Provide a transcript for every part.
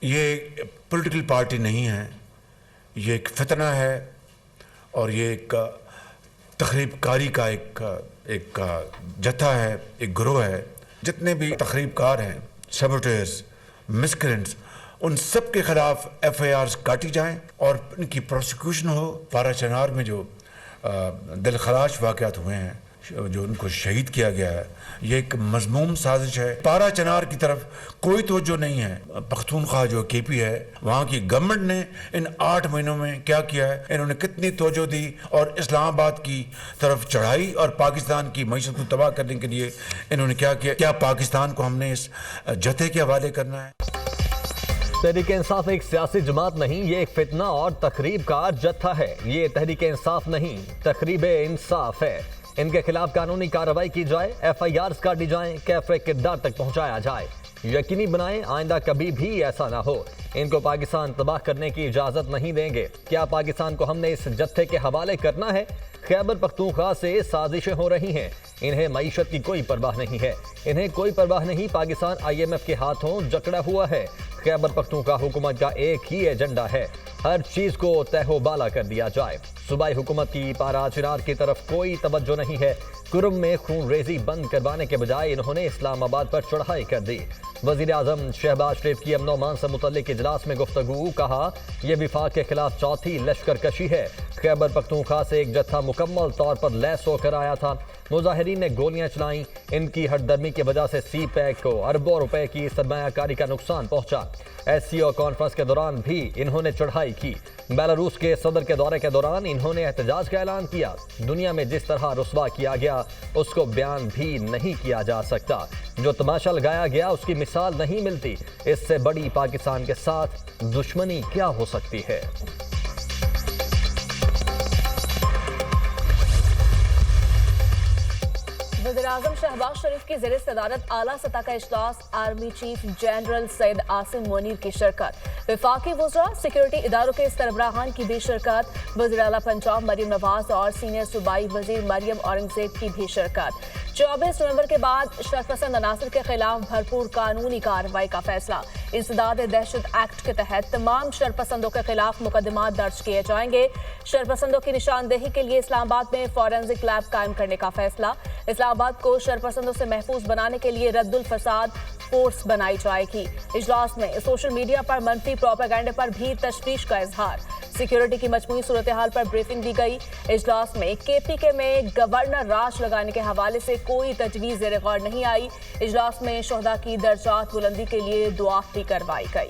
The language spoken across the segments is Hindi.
ये पॉलिटिकल पार्टी नहीं है, ये एक फितना है और ये एक तखरीबकारी का एक जत्था है, एक गिरोह है। जितने भी तखरीबकार हैं, सबोटर्स, मिसक्रेंट्स, उन सब के खिलाफ FIRs काटी जाएं और इनकी प्रोसिक्यूशन हो। पारा चनार में जो दिलखराश वाक़यात हुए हैं, जो उनको शहीद किया गया है, ये एक मजमूम साजिश है। पारा चनार की तरफ कोई तवज्जो नहीं है। पख्तूनख्वा जो KP है, वहाँ की गवर्नमेंट ने इन 8 महीनों में क्या किया है, इन्होंने कितनी तवज्जो दी और इस्लामाबाद की तरफ चढ़ाई और पाकिस्तान की मईशत को तबाह करने के लिए इन्होंने क्या किया। क्या पाकिस्तान को हमने इस जत्थे के हवाले करना है? तहरीक इंसाफ एक सियासी जमात नहीं, ये एक फितना और तकरीब का जत्था है। ये तहरीक इंसाफ नहीं, तकरीब इंसाफ है। इनके खिलाफ कानूनी कार्रवाई की जाए, FIRs काटी जाएं, कैफरे किरदार तक पहुंचाया जाए। यकीनी बनाएं आइंदा कभी भी ऐसा ना हो। इनको पाकिस्तान तबाह करने की इजाजत नहीं देंगे। क्या पाकिस्तान को हमने इस जत्थे के हवाले करना है? खैबर पख्तूनख्वा से साजिशें हो रही हैं। इन्हें मईशत की कोई परवाह नहीं है। इन्हें कोई परवाह नहीं। पाकिस्तान IMF के हाथों जकड़ा हुआ है। खैबर पख्तूनख्वा हुकूमत का एक ही एजेंडा है, हर चीज को तहबाला कर दिया जाए। सूबाई हुकूमत की पारा चनार की तरफ कोई तवज्जो नहीं है। कुरुम में खून रेजी बंद करवाने के बजाय इन्होंने इस्लामाबाद पर चढ़ाई कर दी। वजीर आजम शहबाज शरीफ की अमन अमान से मुतल्लिक इजलास में गुफ्तगू, कहा यह विफाक के खिलाफ चौथी लश्करकशी है। खैबर पख्तूनख्वा से एक जत्था मुकम्मल तौर पर लैस होकर आया था। मुजाहिरीन ने गोलियां चलाई। इनकी हटदर्मी की वजह से CPEC को अरबों रुपए की सरमायाकारी का नुकसान पहुंचा। SCO कॉन्फ्रेंस के दौरान भी इन्होंने चढ़ाई की। बेलारूस के सदर के दौरे के दौरान इन्होंने एहतजाज का ऐलान किया। दुनिया में जिस तरह रुस्वा किया गया उसको बयान भी नहीं किया जा सकता। जो तमाशा लगाया गया उसकी मिसाल नहीं मिलती। इससे बड़ी पाकिस्तान के साथ दुश्मनी क्या हो सकती है? वज़ीर-ए-आज़म शहबाज शरीफ की ज़ेर सदारत आला सतह का इजलास, army chief general Syed Asim Munir की शिरकत, वफाकी वज़रा, सिक्योरिटी इदारों के सरबराहान की भी शिरकत, वज़ीर आला पंजाब मरियम नवाज और सीनियर सूबाई वज़ीर मरियम औरंगज़ेब की भी शिरकत। 24 नवंबर के बाद शरपसंद अनासर के खिलाफ भरपूर कानूनी कार्रवाई का फैसला। इंसदाद दहशत एक्ट के तहत तमाम शरपसंदों के खिलाफ मुकदमा दर्ज किए जाएंगे। शरपसंदों की निशानदेही के लिए इस्लामाबाद में फॉरेंसिक लैब कायम करने का फैसला। इस्लामाबाद को शरपसंदों से महफूज बनाने के लिए रद्दुल फसाद फोर्स बनाई जाएगी। इजलास में सोशल मीडिया पर मनफी प्रोपेगेंडे पर भी तशवीश का इजहार। सिक्योरिटी की मजमूई सूरत हाल पर ब्रीफिंग दी गई। इजलास में KPK में गवर्नर राज लगाने के हवाले से कोई तजवीज़ ज़ेर गौर नहीं आई। इजलास में शोहदा की दर्जात बुलंदी के लिए दुआ भी करवाई गई।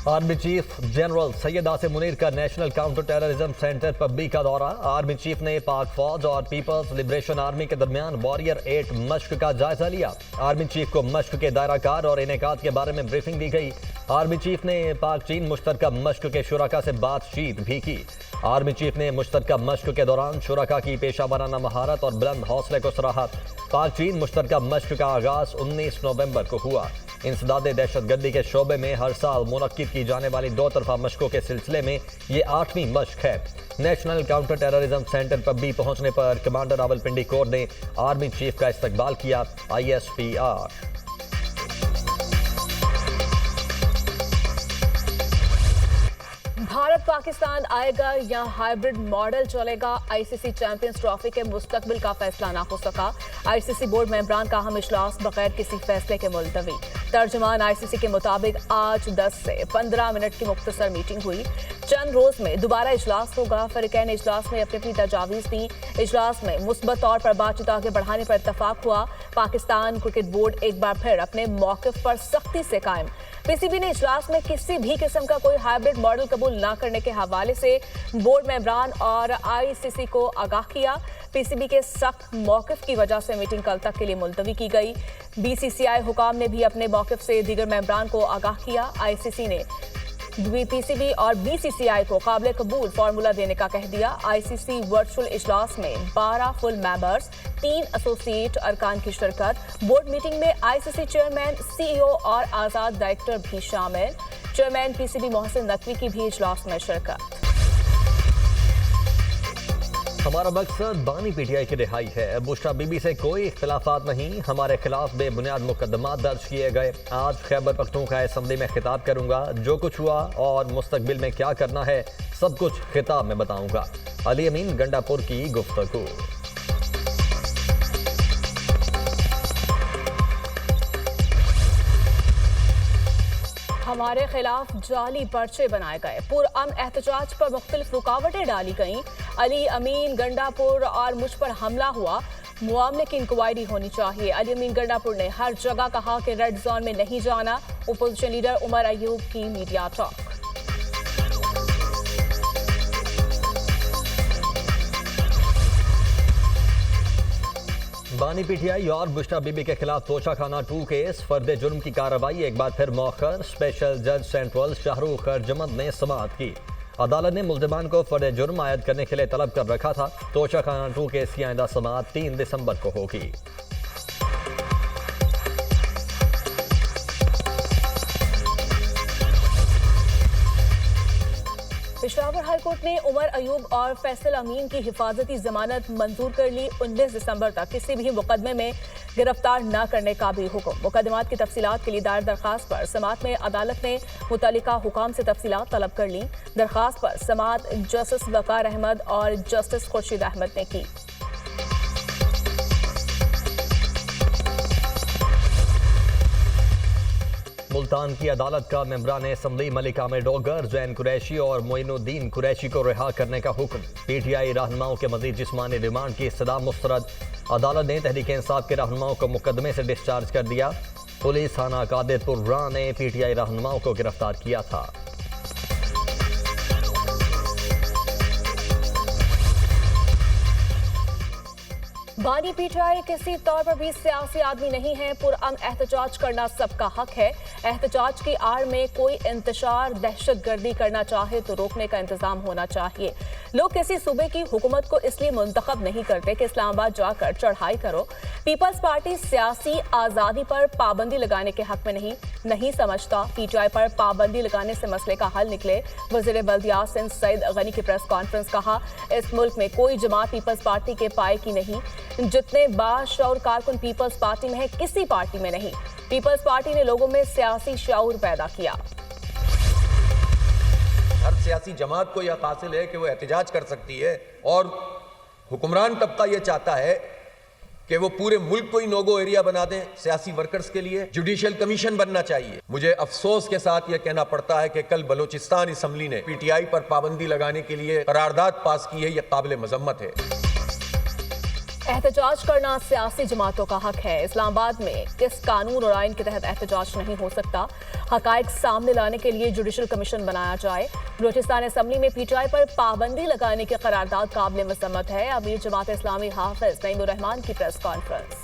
Army chief general Syed Asim Munir का नेशनल काउंटर टेररिज्म सेंटर पब्बी का दौरा। आर्मी चीफ ने पाक फौज और पीपल्स लिबरेशन आर्मी के दरमियान वॉरियर 8 मश्क का जायजा लिया। आर्मी चीफ को मश्क के दायराकार और इनेकात के बारे में ब्रीफिंग दी गई। आर्मी चीफ ने पाक चीन मुश्तरका मश्क के शुरका से बातचीत भी की। आर्मी चीफ ने मुश्तरका मश्क के दौरान शुरका की पेशा वराना महारत और बुलंद हौसले को सराहा। पाक चीन मुश्तरका मश्क का आगाज 19 नवंबर को हुआ। इंसदाद दहशतगर्दी के शोबे में हर साल मुनक्किद की जाने वाली 2 तरफा मशकों के सिलसिले में ये 8वीं मश्क है। नेशनल काउंटर टेररिज्म सेंटर पब्बी पहुंचने पर कमांडर रावलपिंडी कोर ने आर्मी चीफ का इस्तकबाल किया। ISPR भारत पाकिस्तान आएगा या हाइब्रिड मॉडल चलेगा? ICC चैंपियंस ट्रॉफी के मुस्तकबिल का फैसला ना हो सका। ICC बोर्ड मेंबरान का अहम इजलास बगैर किसी फैसले के मुलतवी। तर्जुमान ICC के मुताबिक आज 10 से 15 मिनट की मुख्तसर मीटिंग हुई। चंद रोज में दोबारा इजलास होगा। फरीकैन इजलास में अपनी तजावीज़ दी। इजलास में मुस्बत तौर पर बातचीत आगे बढ़ाने पर इत्तफाक हुआ। पाकिस्तान क्रिकेट बोर्ड एक बार फिर अपने मौक़िफ़ पर सख्ती से कायम। PCB ने इजलास में किसी भी किस्म का कोई हाइब्रिड मॉडल कबूल न करने के हवाले से बोर्ड मेंबरान और ICC को आगाह किया। PCB के सख्त मौक़िफ़ की वजह से मीटिंग कल तक के लिए मुलतवी की गई। BCCI हुकाम ने भी अपने मौक़िफ़ से दीगर मेंबरान को आगाह किया। ICC ने PCB और BCCI को काबिल कबूल फार्मूला देने का कह दिया। ICC वर्चुअल इजलास में 12 फुल मेंबर्स, 3 एसोसिएट अरकान की शिरकत। बोर्ड मीटिंग में ICC चेयरमैन, CEO और आज़ाद डायरेक्टर भी शामिल। चेयरमैन PCB मोहसिन नकवी की भी इजलास में शिरकत। हमारा मकसद बानी पीटीआई की रिहाई है। बुशरा बीबी से कोई इख्तिलाफात नहीं। हमारे खिलाफ बेबुनियाद मुकदमा दर्ज किए गए। आज खैबर पख्तूनख्वा असम्बली में खिताब करूंगा। जो कुछ हुआ और मुस्तकबिल में क्या करना है सब कुछ खिताब में बताऊंगा। अली अमीन गंडापुर की गुफ्तगू। हमारे खिलाफ जाली पर्चे बनाए गए। पुरअमन एहतजाज पर मुख्तलिफ रुकावटें डाली गईं। अली अमीन गंडापुर और मुझ पर हमला हुआ, मामले की इंक्वायरी होनी चाहिए। अली अमीन गंडापुर ने हर जगह कहा कि रेड जोन में नहीं जाना। अपोजिशन लीडर उमर अयूब की मीडिया टॉक। बानी पीटीआई और बुशरा बीबी के खिलाफ तोशाखाना 2 केस फर्द जुर्म की कार्रवाई एक बार फिर मौखर। स्पेशल जज सेंट्रल शाहरुख खरजमत ने समाअत की। अदालत ने मुल्जिमान को फर्द जुर्म आयद करने के लिए तलब कर रखा था। तोशाखाना 2 केस की आइंदा समाअत 3 दिसंबर को होगी। पेशावर हाईकोर्ट ने उमर अयूब और फैसल अमीन की हिफाजती जमानत मंजूर कर ली। 19 दिसंबर तक किसी भी मुकदमे में गिरफ्तार न करने का भी हुक्म। मुकदमात की तफसीलात के लिए दायर दरखास्त पर समाअत में अदालत ने मुतल्लिका हुकाम से तफसीलात तलब कर ली। दरखास्त पर समाअत जस्टिस वकार अहमद और जस्टिस खुर्शीद अहमद ने की। मुल्तान की अदालत का मेंबरान असम्बली मलिक आमिर डोगर, जैन कुरैशी और मोइनुद्दीन कुरैशी को रिहा करने का हुक्म। पीटीआई रहनुमाओं के मजीद जिस्मानी रिमांड की इस्तदा मुस्तरद। अदालत ने तहरीक इंसाफ के रहनुमाओं को मुकदमे से डिस्चार्ज कर दिया। पुलिस थाना कादिरपुर रा ने पीटीआई रहनुमाओं को गिरफ्तार किया था। बानी पीटीआई किसी तौर पर भी सियासी आदमी नहीं है। पुरअमन एहतजाज करना सबका हक है। एहतजाज की आड़ में कोई इंतशार दहशतगर्दी करना चाहे तो रोकने का इंतजाम होना चाहिए। लोग किसी सूबे की हुकूमत को इसलिए मुंतखब नहीं करते कि इस्लामाबाद जाकर चढ़ाई करो। पीपल्स पार्टी सियासी आज़ादी पर पाबंदी लगाने के हक में नहीं समझता। पीटीआई पर पाबंदी लगाने से मसले का हल निकले। वज़ीर बल्दियात सिंध सईद गनी की प्रेस कॉन्फ्रेंस। कहा, इस मुल्क में कोई जमात पीपल्स पार्टी के पाए की नहीं। जितने बाशऊर कारकुन पीपल्स पार्टी में है, किसी पार्टी में नहीं। पीपल्स पार्टी ने लोगों में सियासी शऊर पैदा किया। हर सियासी जमात को यह हासिल है कि वो एहतजाज कर सकती है और हुक्मरान तबका यह चाहता है कि वो पूरे मुल्क को ही नोगो एरिया बना दें सियासी वर्कर्स के लिए। जुडिशियल कमीशन बनना चाहिए। मुझे अफसोस के साथ यह कहना पड़ता है कि कल बलोचिस्तान असम्बली ने पीटीआई पर पाबंदी लगाने के लिए करारदाद पास की है। यह काबिल मजम्मत है। एहतजाज करना सियासी जमातों का हक है। इस्लामाबाद में किस कानून और आइन के तहत एहतजाज नहीं हो सकता। हकायक सामने लाने के लिए जुडिशल कमीशन बनाया जाए। बलोचिस्तान असम्बली में पीटीआई पर पाबंदी लगाने की करारदाद काबिल मजम्मत है। अमीर जमात इस्लामी हाफिज नईमुर रहमान की press conference.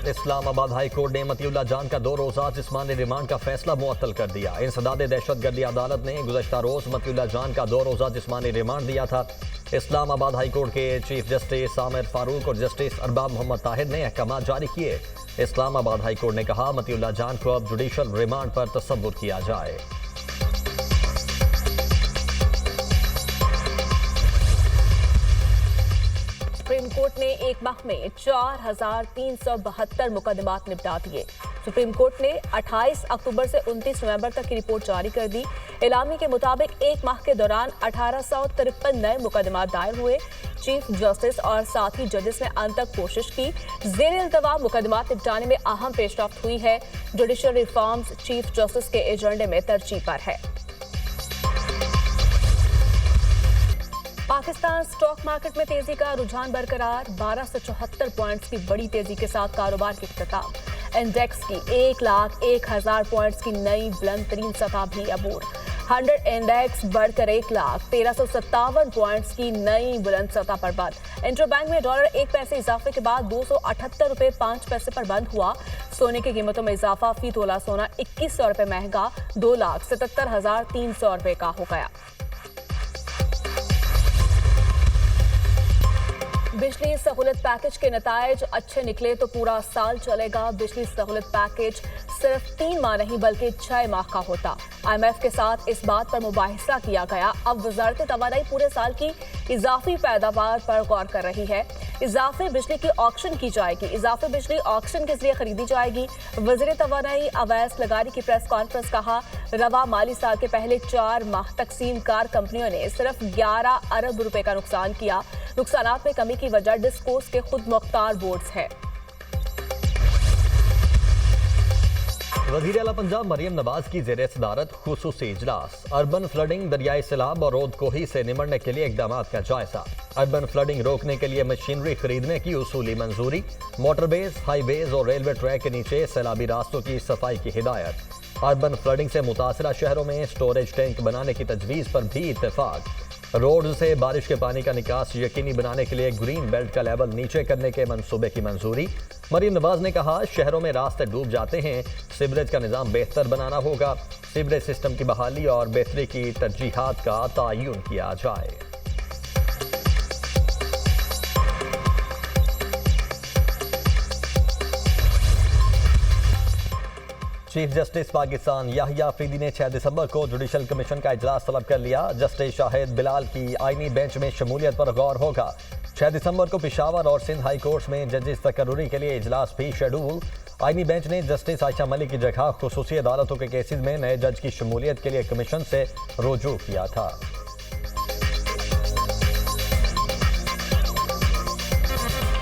Islamabad high court ने मतीउल्ला जान का 2 रोज़ा जिस्मानी रिमांड का फैसला मुअत्तल कर दिया। इंसदाद दहशतगर्दी अदालत ने गुज़श्ता रोज मतीउल्ला जान का 2 रोज़ा जिस्मानी रिमांड दिया था। इस्लामाबाद हाई कोर्ट के चीफ जस्टिस आमिर फारूक और जस्टिस अरबाब मोहम्मद ताहिर ने अहकाम जारी किए। इस्लामाबाद हाई कोर्ट ने कहा, मतीउल्ला जान को अब जुडिशल रिमांड पर तसव्वुर किया जाए। सुप्रीम कोर्ट ने एक माह में 4,372 मुकदमात निपटा दिए। सुप्रीम कोर्ट ने 28 अक्टूबर से 29 नवंबर तक की रिपोर्ट जारी कर दी। एलामी के मुताबिक एक माह के दौरान 1853 नए मुकदमात दायर हुए। चीफ जस्टिस और साथी जजेस ने अंत तक कोशिश की। ज़ेर इल्तवा मुकदमात निपटाने में अहम पेशरफ्त हुई है। जुडिशल रिफॉर्म्स चीफ जस्टिस के एजेंडे में तरजीह पर है। पाकिस्तान स्टॉक मार्केट में तेजी का रुझान बरकरार। 1274 पॉइंट्स की बड़ी तेजी के साथ कारोबार की इख्तिताम। इंडेक्स की 1,01,000 पॉइंट्स की नई बुलंद तरीन सतह भी अबूर। 100 इंडेक्स बढ़कर 1,1357 पॉइंट्स की नई बुलंद सतह पर बंद। इंटरबैंक में डॉलर 1 पैसे इजाफे के बाद 278 रुपए 5 पैसे पर बंद हुआ। सोने की कीमतों में इजाफा। फी तोला सोना 2100 रुपए महंगा 2,77,300 रुपए का हो गया। बिजली सहूलत पैकेज के नतायज अच्छे निकले तो पूरा साल चलेगा। बिजली सहूलत पैकेज सिर्फ 3 माह नहीं बल्कि 6 माह का होता। IMF के साथ इस बात पर मुबाहिसा किया गया। अब वजारत तवानाई पूरे साल की इजाफी पैदावार पर गौर कर रही है। इजाफी बिजली की ऑक्शन की जाएगी। इजाफी बिजली ऑक्शन के जरिए खरीदी जाएगी। वज़ीर तवानाई अवैस लगारी की प्रेस कॉन्फ्रेंस कहा, रवा माली साल के पहले 4 माह तकसीम कार कंपनियों ने सिर्फ 11 अरब रुपए का नुकसान किया। नुकसानात में कमी की वजह डिस्कोस के खुद मुख्तार बोर्ड्स है। वज़ीर आला पंजाब मरियम नवाज की ज़ेर सदारत खुसूसी इजलास। अर्बन फ्लडिंग, दरियाई सैलाब और रोद कोही से निमटने के लिए इकदाम का जायजा। अर्बन फ्लडिंग रोकने के लिए मशीनरी खरीदने की उसूली मंजूरी। मोटरवेज, हाईवेज और रेलवे ट्रैक के नीचे सैलाबी रास्तों की सफाई की हिदायत। अर्बन फ्लडिंग से मुतासरा शहरों में स्टोरेज टैंक बनाने की तजवीज़ पर भी इत्तेफाक। रोड से बारिश के पानी का निकास यकीनी बनाने के लिए ग्रीन बेल्ट का लेवल नीचे करने के मंसूबे की मंजूरी। मरियम नवाज ने कहा, शहरों में रास्ते डूब जाते हैं, सीवरेज का निज़ाम बेहतर बनाना होगा। सीवरेज सिस्टम की बहाली और बेहतरी की तरजीहात का तयन किया जाए। चीफ जस्टिस पाकिस्तान याहिया अफरीदी ने 6 दिसंबर को जुडिशल कमीशन का इजलास तलब कर लिया। जस्टिस शाहिद बिलाल की आईनी बेंच में शमूलियत पर गौर होगा। 6 दिसंबर को पेशावर और सिंध हाई कोर्ट में जजेस तकर्रुरी के लिए इजलास भी शेड्यूल। आईनी बेंच ने जस्टिस आयशा मलिक की जगह खुसूसी अदालतों के केसेस में नए जज की शमूलियत के लिए कमीशन से रुजू किया था।